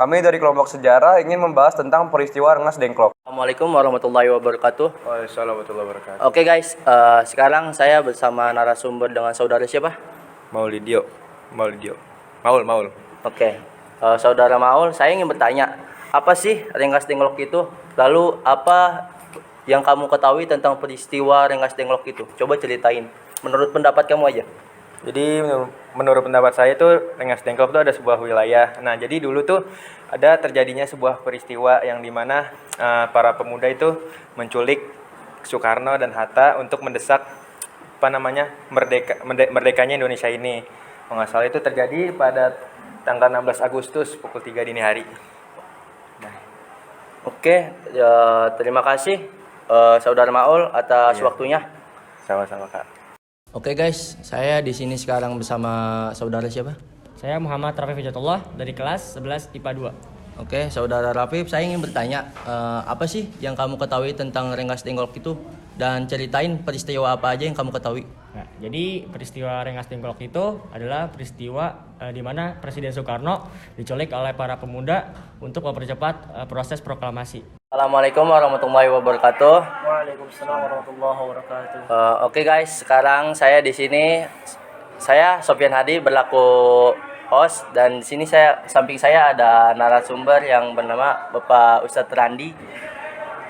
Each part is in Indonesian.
Kami dari kelompok sejarah ingin membahas tentang peristiwa Rengas Dengklok. Assalamualaikum warahmatullahi wabarakatuh. Waalaikumsalam warahmatullahi wabarakatuh. Oke guys, sekarang saya bersama narasumber dengan saudara siapa? Maulidio. Maul. Oke, saudara Maul, saya ingin bertanya, apa sih Rengas Dengklok itu? Lalu apa yang kamu ketahui tentang peristiwa Rengas Dengklok itu? Coba ceritain, menurut pendapat kamu aja. Jadi menurut pendapat saya itu Rengas Dengklok itu ada sebuah wilayah. Nah, jadi dulu tuh ada terjadinya sebuah peristiwa yang dimana para pemuda itu menculik Soekarno dan Hatta untuk mendesak merdekanya Indonesia ini. Kalau nggak salah itu terjadi pada tanggal 16 Agustus pukul 3 dini hari. Oke, terima kasih saudara Maul atas waktunya. Sama-sama, Kak. Oke guys, saya di sini sekarang bersama saudara siapa? Saya Muhammad Rafif Hijatullah dari kelas 11 IPA 2. Oke, saudara Rafif, saya ingin bertanya, apa sih yang kamu ketahui tentang Rengas Dengklok itu? Dan ceritain peristiwa apa aja yang kamu ketahui. Nah, jadi peristiwa Rengas Dengklok itu adalah peristiwa di mana Presiden Soekarno diculik oleh para pemuda untuk mempercepat proses proklamasi. Assalamualaikum warahmatullahi wabarakatuh. Waalaikumsalam warahmatullahi wabarakatuh. Oke guys, sekarang saya di sini, saya Sofyan Hadi berlaku host, dan di sini samping saya ada narasumber yang bernama Bapak Ustadz Randi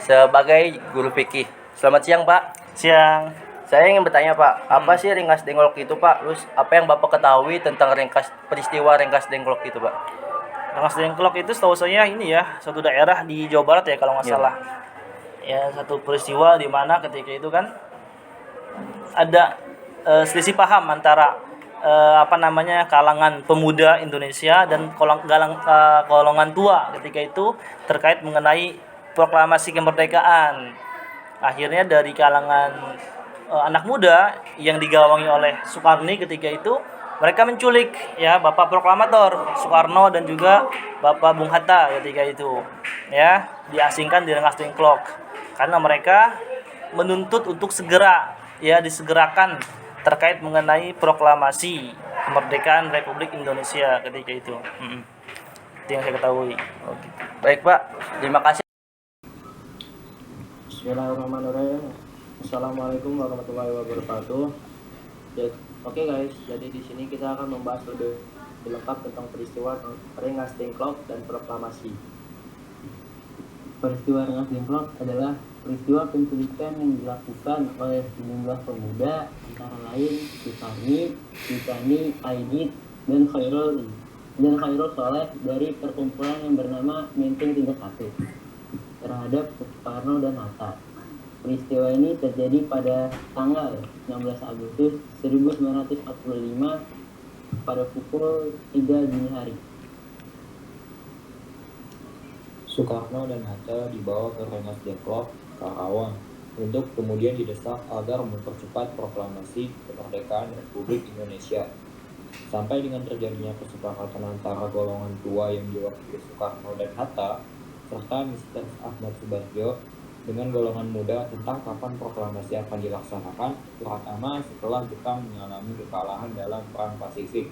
sebagai guru fikih. Selamat siang Pak. Siang. Saya ingin bertanya Pak, apa sih Rengas Dengklok itu Pak? Terus apa yang Bapak ketahui tentang peristiwa Rengas Dengklok itu Pak? Rengas Dengklok itu setahu saya ini ya, suatu daerah di Jawa Barat ya kalau nggak salah. Ya, satu peristiwa di mana ketika itu kan ada selisih paham antara kalangan pemuda Indonesia dan golongan tua ketika itu terkait mengenai proklamasi kemerdekaan. Akhirnya dari kalangan anak muda yang digawangi oleh Soekarno ketika itu, mereka menculik ya Bapak Proklamator Soekarno dan juga Bapak Bung Hatta ketika itu, ya diasingkan di Rengas Dengklok karena mereka menuntut untuk segera ya disegerakan terkait mengenai proklamasi kemerdekaan Republik Indonesia ketika itu. Itu yang saya ketahui. Oke. Baik Pak, terima kasih. Bismillahirrahmanirrahim. Assalamualaikum warahmatullahi wabarakatuh. Oke guys, jadi di sini kita akan membahas lebih lengkap tentang peristiwa Rengas Dengklok dan proklamasi. Peristiwa Rengas Dengklok adalah peristiwa penculikan yang dilakukan oleh sejumlah pemuda antara lain Sukarni, Aidit, dan Khairul Soleh dari perkumpulan yang bernama Menteng 31 terhadap Soekarno dan Hatta. Peristiwa ini terjadi pada tanggal 16 Agustus 1945 pada pukul 3 dini hari. Soekarno dan Hatta dibawa ke Rengas Dengklok, Karawang, untuk kemudian didesak agar mempercepat proklamasi kemerdekaan Republik Indonesia. Sampai dengan terjadinya kesepakatan antara golongan tua yang diwakili Soekarno dan Hatta serta Mr. Ahmad Subarjo dengan golongan muda tentang kapan proklamasi akan dilaksanakan, terutama setelah Jepang mengalami kekalahan dalam Perang Pasifik.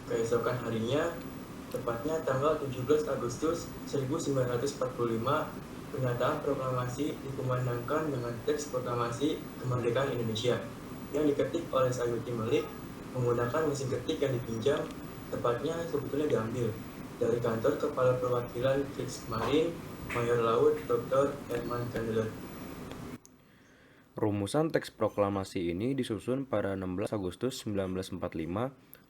Keesokan harinya, tepatnya tanggal 17 Agustus 1945, pernyataan proklamasi dikumandangkan dengan teks proklamasi kemerdekaan Indonesia yang diketik oleh Sayuti Melik menggunakan mesin ketik yang dipinjam, tepatnya sebetulnya diambil dari kantor Kepala Perwakilan Kriegsmarine Mayor Laut Dr. Herman Candler. Rumusan teks proklamasi ini disusun pada 16 Agustus 1945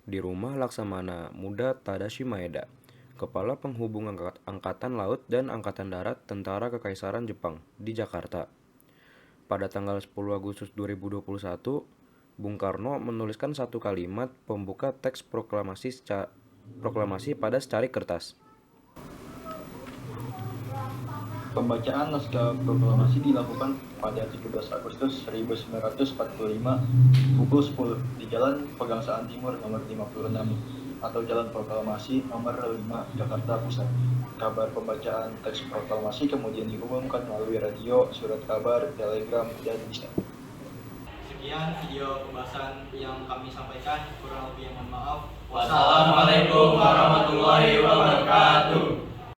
di rumah Laksamana Muda Tadashi Maeda, Kepala Penghubung Angkatan Laut dan Angkatan Darat Tentara Kekaisaran Jepang di Jakarta. Pada tanggal 10 Agustus 2021, Bung Karno menuliskan satu kalimat pembuka teks proklamasi pada secari kertas. Pembacaan naskah proklamasi dilakukan pada 17 Agustus 1945 pukul 10 di Jalan Pegangsaan Timur nomor 56 atau Jalan Proklamasi nomor 5 Jakarta Pusat. Kabar pembacaan teks proklamasi kemudian diumumkan melalui radio, surat kabar, telegram, dan bisa. sekian video pembahasan yang kami sampaikan. Kurang lebih mohon maaf. Wassalamualaikum warahmatullahi wabarakatuh.